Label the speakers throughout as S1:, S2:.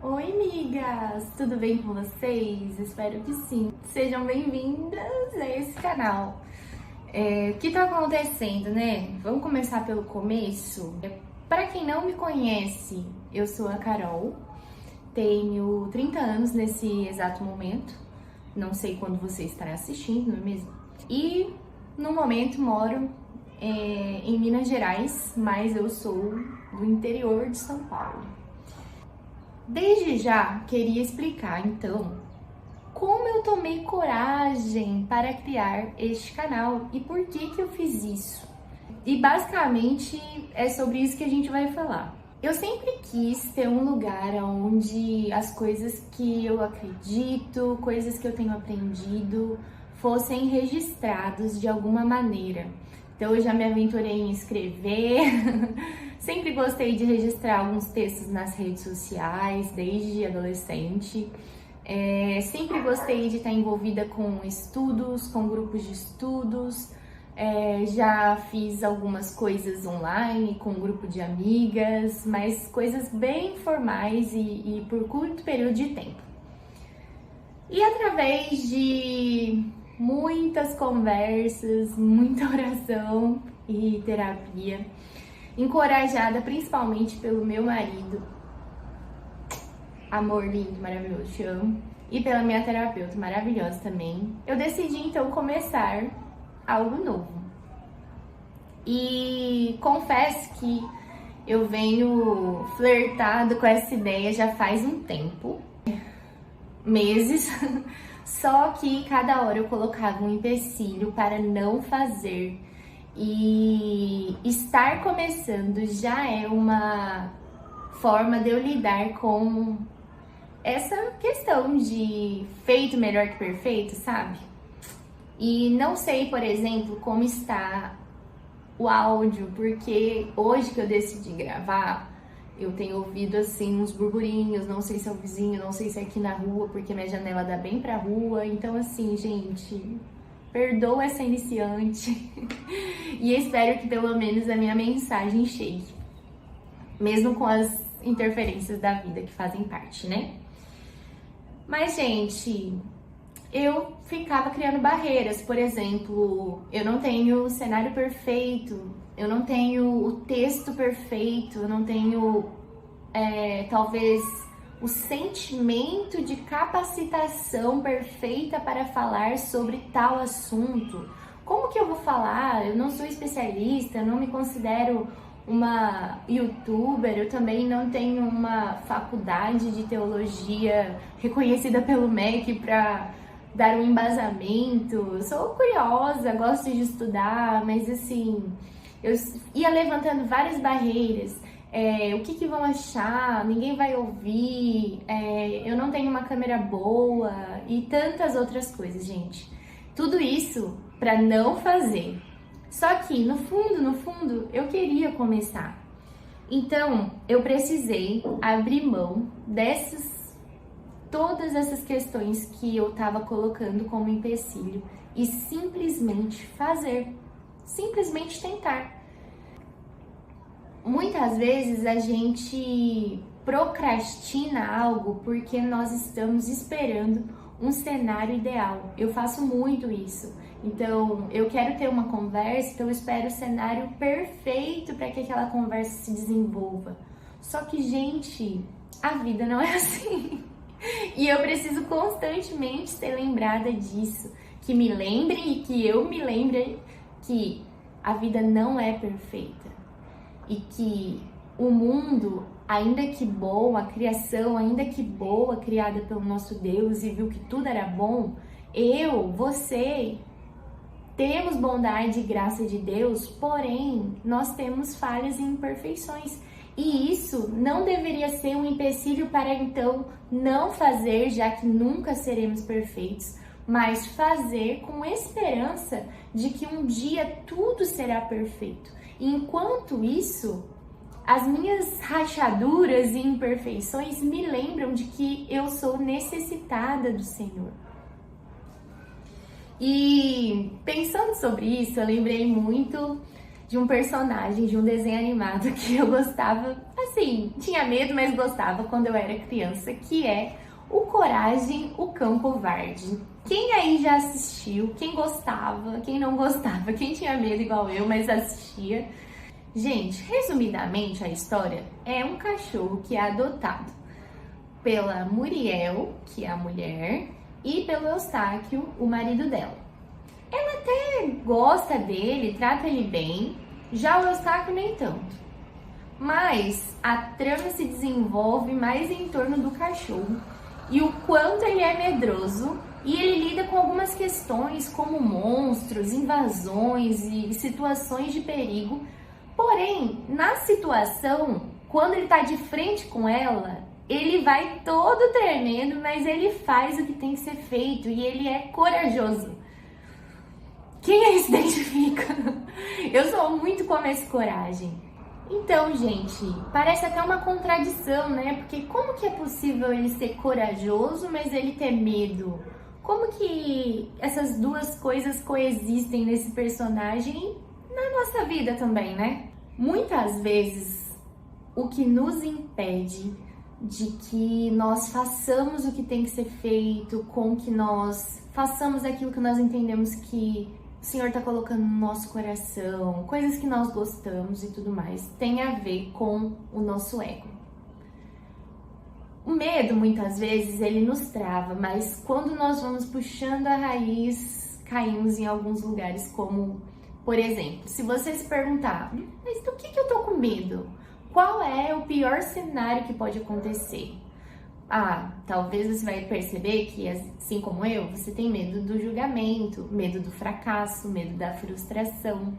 S1: Oi, amigas! Tudo bem com vocês? Espero que sim. Sejam bem-vindas a esse canal. O que tá acontecendo, né? Vamos começar pelo começo. Para quem não me conhece, eu sou a Carol, tenho 30 anos nesse exato momento. Não sei quando você estará assistindo, não é mesmo? E no momento moro em Minas Gerais, mas eu sou do interior de São Paulo. Desde já queria explicar então como eu tomei coragem para criar este canal e por que eu fiz isso. E basicamente é sobre isso que a gente vai falar. Eu sempre quis ter um lugar onde as coisas que eu acredito, coisas que eu tenho aprendido, fossem registrados de alguma maneira. Então eu já me aventurei em escrever, sempre gostei de registrar alguns textos nas redes sociais, desde adolescente. Sempre gostei de estar envolvida com estudos, com grupos de estudos. Já fiz algumas coisas online com um grupo de amigas, mas coisas bem formais e por curto período de tempo. E através de muitas conversas, muita oração e terapia, encorajada principalmente pelo meu marido, amor lindo, maravilhoso, te amo, e pela minha terapeuta maravilhosa também, eu decidi então começar algo novo. E confesso que eu venho flertado com essa ideia já faz um tempo, meses, só que cada hora eu colocava um empecilho para não fazer. E estar começando já é uma forma de eu lidar com essa questão de feito melhor que perfeito, sabe? E não sei, por exemplo, como está o áudio, porque hoje que eu decidi gravar, eu tenho ouvido assim uns burburinhos, não sei se é o vizinho, não sei se é aqui na rua, porque minha janela dá bem pra rua, então assim, gente, perdoa essa iniciante e espero que pelo menos a minha mensagem chegue, mesmo com as interferências da vida que fazem parte, né? Mas, gente, eu ficava criando barreiras, por exemplo, eu não tenho o cenário perfeito, eu não tenho o texto perfeito, eu não tenho, talvez, o sentimento de capacitação perfeita para falar sobre tal assunto. Como que eu vou falar? Eu não sou especialista, eu não me considero uma youtuber, eu também não tenho uma faculdade de teologia reconhecida pelo MEC para dar um embasamento. Eu sou curiosa, gosto de estudar, mas assim, eu ia levantando várias barreiras. O que vão achar? Ninguém vai ouvir, eu não tenho uma câmera boa e tantas outras coisas, gente. Tudo isso para não fazer. Só que no fundo, eu queria começar. Então, eu precisei abrir mão todas essas questões que eu estava colocando como empecilho e simplesmente fazer, simplesmente tentar. Muitas vezes a gente procrastina algo porque nós estamos esperando um cenário ideal. Eu faço muito isso. Então, eu quero ter uma conversa, então eu espero o cenário perfeito para que aquela conversa se desenvolva. Só que, gente, a vida não é assim. E eu preciso constantemente ser lembrada disso. Que me lembrem e que eu me lembre que a vida não é perfeita. E que o mundo, ainda que bom, a criação, ainda que boa, criada pelo nosso Deus e viu que tudo era bom, você, temos bondade e graça de Deus, porém, nós temos falhas e imperfeições. E isso não deveria ser um empecilho para então não fazer, já que nunca seremos perfeitos, mas fazer com esperança de que um dia tudo será perfeito. E enquanto isso, as minhas rachaduras e imperfeições me lembram de que eu sou necessitada do Senhor. E pensando sobre isso, eu lembrei muito de um personagem de um desenho animado que eu gostava, assim, tinha medo, mas gostava quando eu era criança, que é o Coragem, o Cão Covarde. Quem aí já assistiu? Quem gostava? Quem não gostava? Quem tinha medo igual eu, mas assistia? Gente, resumidamente a história é um cachorro que é adotado pela Muriel, que é a mulher, e pelo Eustáquio, o marido dela. Ela até gosta dele, trata ele bem, já o Eustáquio nem tanto. Mas a trama se desenvolve mais em torno do cachorro e o quanto ele é medroso, e ele lida com algumas questões como monstros, invasões e situações de perigo. Porém, na situação, quando ele tá de frente com ela, ele vai todo tremendo, mas ele faz o que tem que ser feito e ele é corajoso. Quem aí se identifica? Eu sou muito como esse coragem. Então, gente, parece até uma contradição, né? Porque como que é possível ele ser corajoso, mas ele ter medo? Como que essas duas coisas coexistem nesse personagem na nossa vida também, né? Muitas vezes, o que nos impede de que nós façamos o que tem que ser feito, com que nós façamos aquilo que nós entendemos que o Senhor está colocando no nosso coração, coisas que nós gostamos e tudo mais, tem a ver com o nosso ego. O medo, muitas vezes, ele nos trava, mas quando nós vamos puxando a raiz, caímos em alguns lugares como, por exemplo, se você se perguntar, mas do que eu tô com medo? Qual é o pior cenário que pode acontecer? Talvez você vai perceber que, assim como eu, você tem medo do julgamento, medo do fracasso, medo da frustração,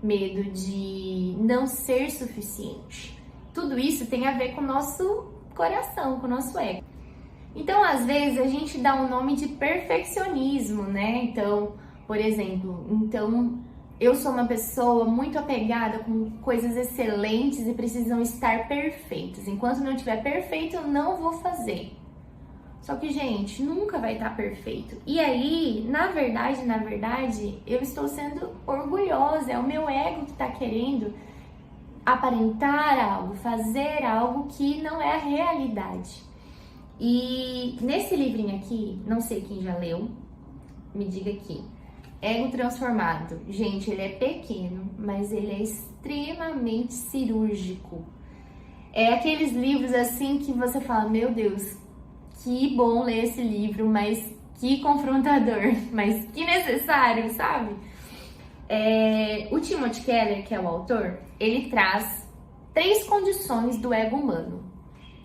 S1: medo de não ser suficiente. Tudo isso tem a ver com o nosso coração, com o nosso ego. Então, às vezes, a gente dá um nome de perfeccionismo, né? Então, por exemplo, eu sou uma pessoa muito apegada com coisas excelentes e precisam estar perfeitas. Enquanto não estiver perfeito, eu não vou fazer. Só que, gente, nunca vai estar perfeito. E aí, na verdade, eu estou sendo orgulhosa. É o meu ego que está querendo aparentar algo, fazer algo que não é a realidade. E nesse livrinho aqui, não sei quem já leu, me diga aqui. Ego Transformado. Gente, ele é pequeno, mas ele é extremamente cirúrgico. É aqueles livros assim que você fala, meu Deus, que bom ler esse livro, mas que confrontador, mas que necessário, sabe? O Timothy Keller, que é o autor, ele traz 3 condições do ego humano.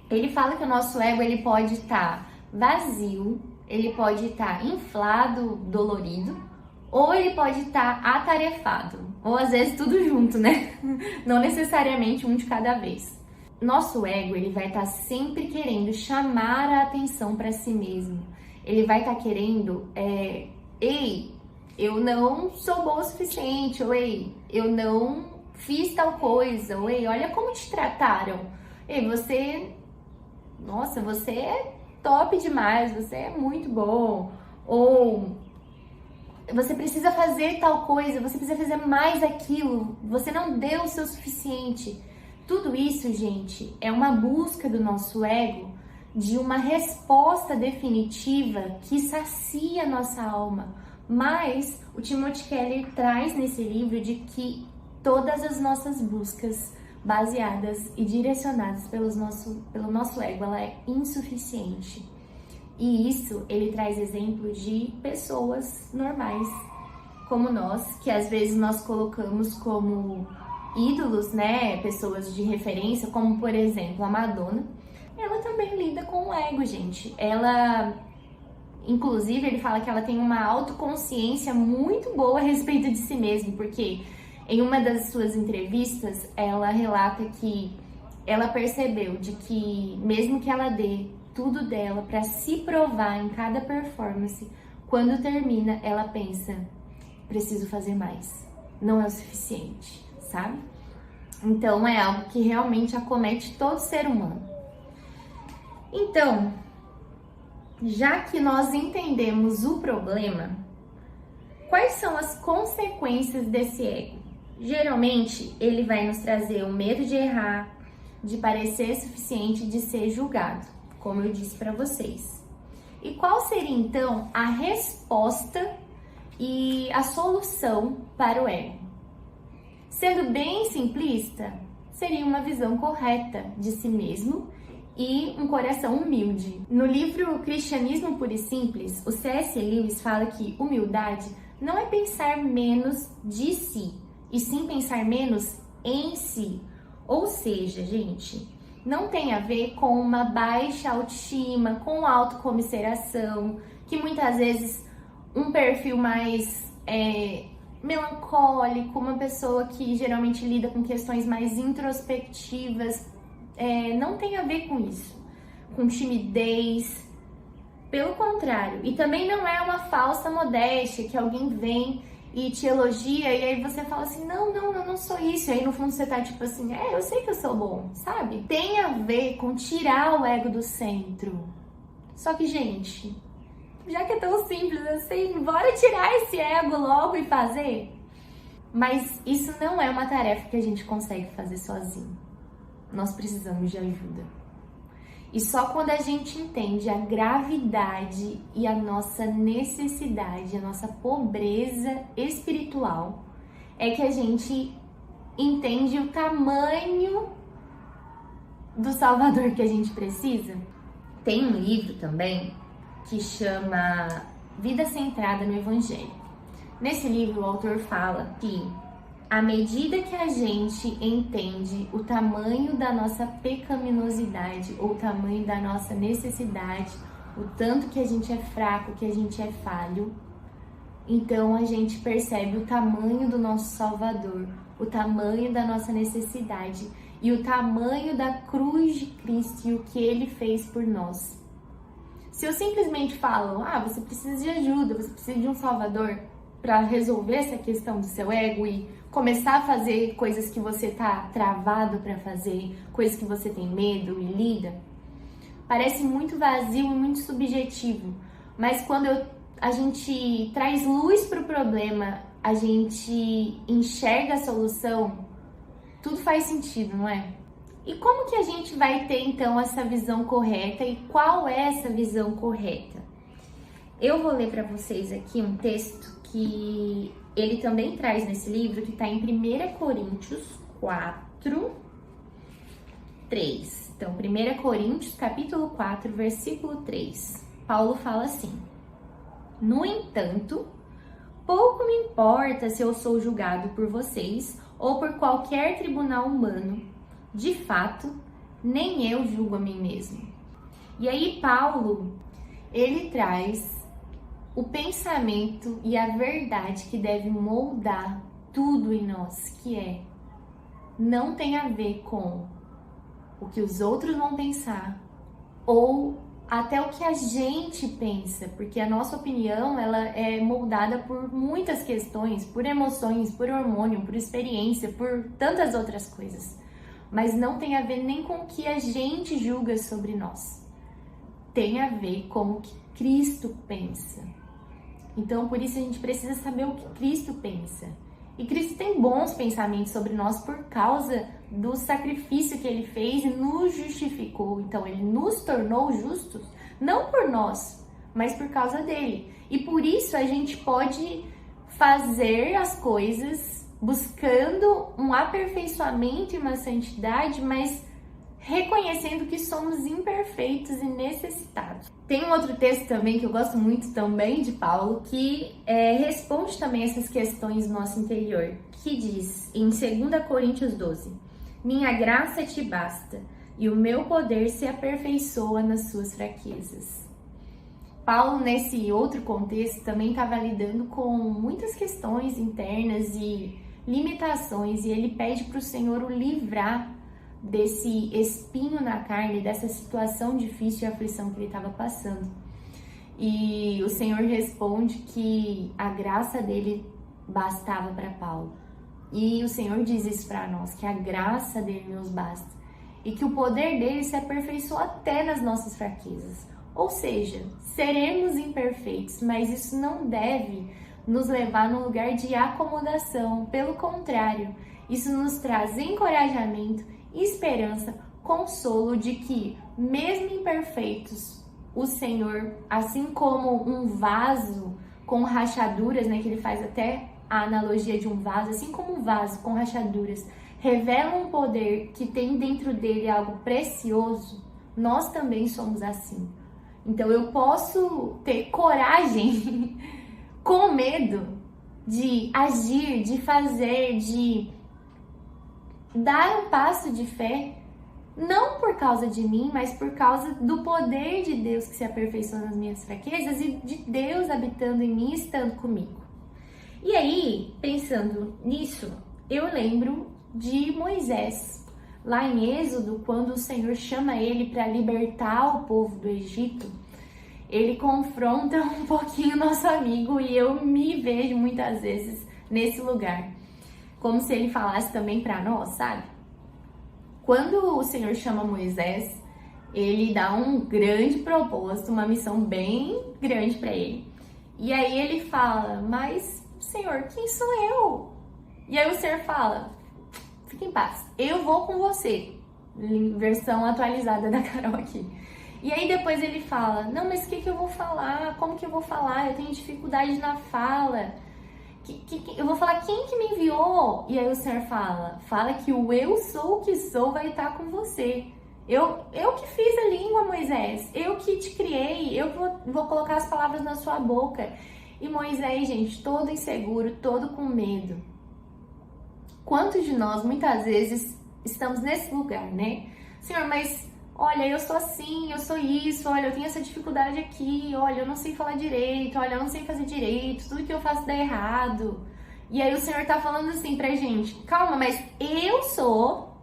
S1: Ele fala que o nosso ego ele pode estar vazio, ele pode estar inflado, dolorido, ou ele pode estar atarefado, ou às vezes tudo junto, né? Não necessariamente um de cada vez. Nosso ego, ele vai estar sempre querendo chamar a atenção para si mesmo. Ele vai estar querendo, ei, eu não sou boa o suficiente, ou ei, eu não fiz tal coisa, ou ei, olha como te trataram. Ei, nossa, você é top demais, você é muito bom. Ou você precisa fazer tal coisa, você precisa fazer mais aquilo, você não deu o seu suficiente. Tudo isso, gente, é uma busca do nosso ego de uma resposta definitiva que sacia a nossa alma. Mas o Timothy Keller traz nesse livro de que todas as nossas buscas baseadas e direcionadas pelo nosso ego, ela é insuficiente. E isso, ele traz exemplo de pessoas normais, como nós, que às vezes nós colocamos como ídolos, né? Pessoas de referência, como por exemplo a Madonna. Ela também lida com o ego, gente. Ela, inclusive, ele fala que ela tem uma autoconsciência muito boa a respeito de si mesma, porque em uma das suas entrevistas, ela relata que ela percebeu de que mesmo que ela dê tudo dela para se provar em cada performance, quando termina, ela pensa, preciso fazer mais, não é o suficiente, sabe? Então, é algo que realmente acomete todo ser humano. Então, já que nós entendemos o problema, quais são as consequências desse ego? Geralmente, ele vai nos trazer o medo de errar, de parecer suficiente, de ser julgado, como eu disse para vocês. E qual seria então a resposta e a solução para o ego? Sendo bem simplista, seria uma visão correta de si mesmo e um coração humilde. No livro Cristianismo Puro e Simples, o C.S. Lewis fala que humildade não é pensar menos de si, e sim pensar menos em si. Ou seja, gente, não tem a ver com uma baixa autoestima, com autocomiseração, que muitas vezes um perfil mais melancólico, uma pessoa que geralmente lida com questões mais introspectivas, não tem a ver com isso, com timidez, pelo contrário. E também não é uma falsa modéstia que alguém vem e te elogia e aí você fala assim, não, eu não sou isso. E aí no fundo você tá tipo assim, eu sei que eu sou bom, sabe? Tem a ver com tirar o ego do centro. Só que, gente, já que é tão simples assim, bora tirar esse ego logo e fazer? Mas isso não é uma tarefa que a gente consegue fazer sozinho. Nós precisamos de ajuda. E só quando a gente entende a gravidade e a nossa necessidade, a nossa pobreza espiritual, é que a gente entende o tamanho do Salvador que a gente precisa. Tem um livro também que chama Vida Centrada no Evangelho. Nesse livro, o autor fala que à medida que a gente entende o tamanho da nossa pecaminosidade ou o tamanho da nossa necessidade, o tanto que a gente é fraco, que a gente é falho, então a gente percebe o tamanho do nosso Salvador, o tamanho da nossa necessidade e o tamanho da cruz de Cristo e o que Ele fez por nós. Se eu simplesmente falo, você precisa de ajuda, você precisa de um Salvador para resolver essa questão do seu ego e começar a fazer coisas que você tá travado para fazer, coisas que você tem medo e lida, parece muito vazio e muito subjetivo. Mas quando a gente traz luz para o problema, a gente enxerga a solução, tudo faz sentido, não é? E como que a gente vai ter então essa visão correta e qual é essa visão correta? Eu vou ler para vocês aqui um texto que ele também traz nesse livro, que está em 1 Coríntios 4, 3. Então, 1 Coríntios, capítulo 4, versículo 3. Paulo fala assim: no entanto, pouco me importa se eu sou julgado por vocês ou por qualquer tribunal humano. De fato, nem eu julgo a mim mesmo. E aí, Paulo, ele traz o pensamento e a verdade que deve moldar tudo em nós, que não tem a ver com o que os outros vão pensar ou até o que a gente pensa, porque a nossa opinião ela é moldada por muitas questões, por emoções, por hormônio, por experiência, por tantas outras coisas, mas não tem a ver nem com o que a gente julga sobre nós, tem a ver com o que Cristo pensa. Então, por isso a gente precisa saber o que Cristo pensa. E Cristo tem bons pensamentos sobre nós por causa do sacrifício que Ele fez e nos justificou. Então, Ele nos tornou justos, não por nós, mas por causa dele. E por isso a gente pode fazer as coisas buscando um aperfeiçoamento e uma santidade, mas reconhecendo que somos imperfeitos e necessitados. Tem um outro texto também que eu gosto muito também de Paulo, que responde também essas questões do nosso interior, que diz em 2 Coríntios 12, minha graça te basta e o meu poder se aperfeiçoa nas suas fraquezas. Paulo, nesse outro contexto, também estava lidando com muitas questões internas e limitações, e ele pede para o Senhor o livrar desse espinho na carne, dessa situação difícil e aflição que ele estava passando. E o Senhor responde que a graça dele bastava para Paulo. E o Senhor diz isso para nós, que a graça dele nos basta. E que o poder dele se aperfeiçoa até nas nossas fraquezas. Ou seja, seremos imperfeitos, mas isso não deve nos levar num lugar de acomodação. Pelo contrário, isso nos traz encorajamento, esperança, consolo de que, mesmo imperfeitos, o Senhor, assim como um vaso com rachaduras, né, que ele faz até a analogia de um vaso, assim como um vaso com rachaduras, revela um poder que tem dentro dele algo precioso, nós também somos assim. Então eu posso ter coragem, com medo, de agir, de fazer, de dar um passo de fé, não por causa de mim, mas por causa do poder de Deus que se aperfeiçoa nas minhas fraquezas e de Deus habitando em mim, estando comigo. E aí, pensando nisso, eu lembro de Moisés, lá em Êxodo, quando o Senhor chama ele para libertar o povo do Egito. Ele confronta um pouquinho nosso amigo e eu me vejo muitas vezes nesse lugar. Como se ele falasse também para nós, sabe? Quando o Senhor chama Moisés, ele dá um grande propósito, uma missão bem grande para ele. E aí ele fala, mas Senhor, quem sou eu? E aí o Senhor fala, fique em paz, eu vou com você. Versão atualizada da Carol aqui. E aí depois ele fala, não, mas o que eu vou falar? Como que eu vou falar? Eu tenho dificuldade na fala. Eu vou falar quem que me enviou? E aí o Senhor fala que o eu sou o que sou vai estar com você. Eu que fiz a língua, Moisés. Eu que te criei. Eu vou colocar as palavras na sua boca. E Moisés, gente, todo inseguro, todo com medo. Quantos de nós, muitas vezes, estamos nesse lugar, né? Senhor, mas olha, eu sou assim, eu sou isso, olha, eu tenho essa dificuldade aqui, olha, eu não sei falar direito, olha, eu não sei fazer direito, tudo que eu faço dá errado. E aí o Senhor tá falando assim pra gente, calma, mas eu sou,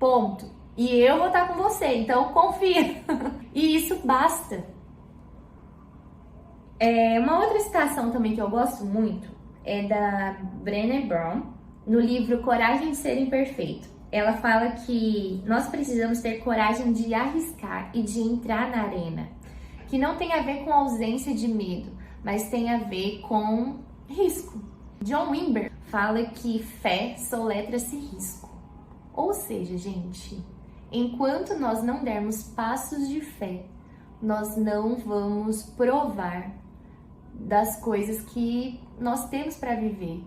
S1: ponto. E eu vou estar com você, então confia. E isso basta. Uma outra citação também que eu gosto muito é da Brené Brown, no livro Coragem de Ser Imperfeito. Ela fala que nós precisamos ter coragem de arriscar e de entrar na arena, que não tem a ver com ausência de medo, mas tem a ver com risco. John Wimber fala que fé soletra-se risco. Ou seja, gente, enquanto nós não dermos passos de fé, nós não vamos provar das coisas que nós temos para viver.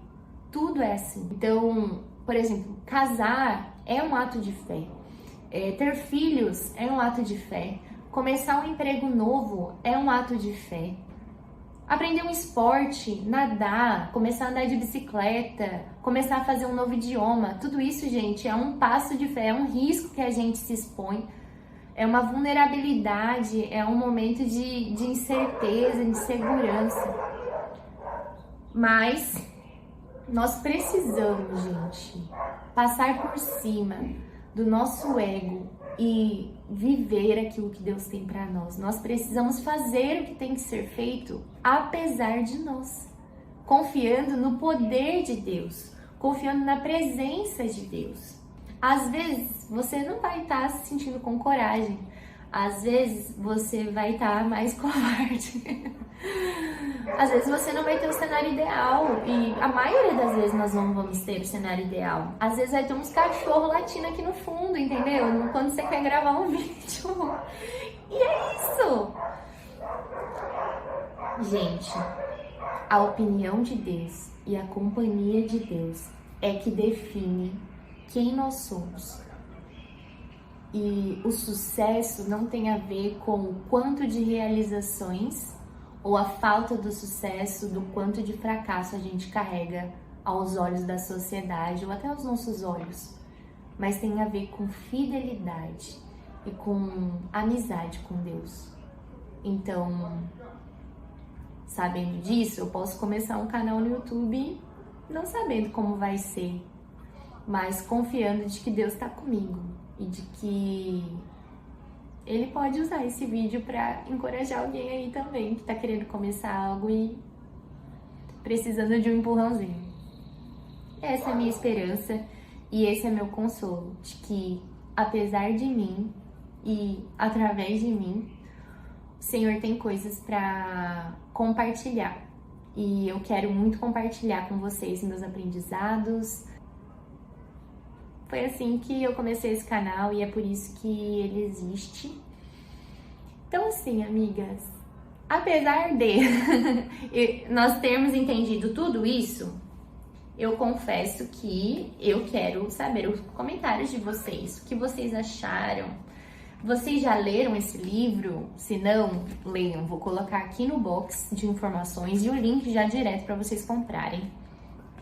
S1: Tudo é assim. Então, por exemplo, casar é um ato de fé. Ter filhos é um ato de fé. Começar um emprego novo é um ato de fé. Aprender um esporte, nadar, começar a andar de bicicleta, começar a fazer um novo idioma, tudo isso, gente, é um passo de fé, é um risco que a gente se expõe. É uma vulnerabilidade, é um momento de incerteza, de insegurança. Mas nós precisamos, gente, passar por cima do nosso ego e viver aquilo que Deus tem para nós. Nós precisamos fazer o que tem que ser feito, apesar de nós, confiando no poder de Deus, confiando na presença de Deus. Às vezes você não vai estar se sentindo com coragem, às vezes você vai estar mais covarde. Às vezes você não vai ter o cenário ideal, e a maioria das vezes nós não vamos ter o cenário ideal. Às vezes vai ter uns cachorros latindo aqui no fundo, entendeu? Quando você quer gravar um vídeo. E é isso! Gente, a opinião de Deus e a companhia de Deus é que define quem nós somos. E o sucesso não tem a ver com o quanto de realizações ou a falta do sucesso, do quanto de fracasso a gente carrega aos olhos da sociedade ou até aos nossos olhos, mas tem a ver com fidelidade e com amizade com Deus. Então, sabendo disso, eu posso começar um canal no YouTube não sabendo como vai ser, mas confiando de que Deus está comigo e de que Ele pode usar esse vídeo para encorajar alguém aí também que tá querendo começar algo e precisando de um empurrãozinho. Essa é a minha esperança e esse é meu consolo, de que apesar de mim e através de mim, o Senhor tem coisas para compartilhar e eu quero muito compartilhar com vocês meus aprendizados. Foi assim que eu comecei esse canal e é por isso que ele existe. Então assim, amigas, apesar de nós termos entendido tudo isso, eu confesso que eu quero saber os comentários de vocês, o que vocês acharam. Vocês já leram esse livro? Se não, leiam. Vou colocar aqui no box de informações e o link já direto para vocês comprarem.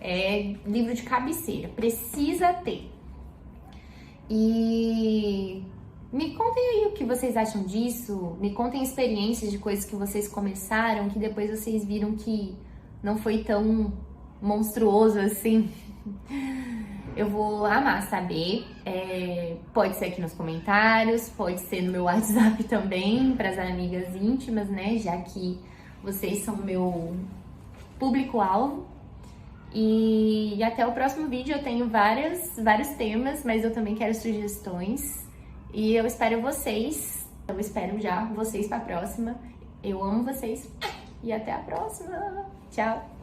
S1: É livro de cabeceira, precisa ter. E me contem aí o que vocês acham disso, me contem experiências de coisas que vocês começaram, que depois vocês viram que não foi tão monstruoso assim. Eu vou amar saber, pode ser aqui nos comentários, pode ser no meu WhatsApp também, para as amigas íntimas, né, já que vocês são meu público-alvo. E até o próximo vídeo. Eu tenho vários temas, mas eu também quero sugestões. E eu espero vocês. Eu espero já vocês para a próxima. Eu amo vocês. E até a próxima. Tchau!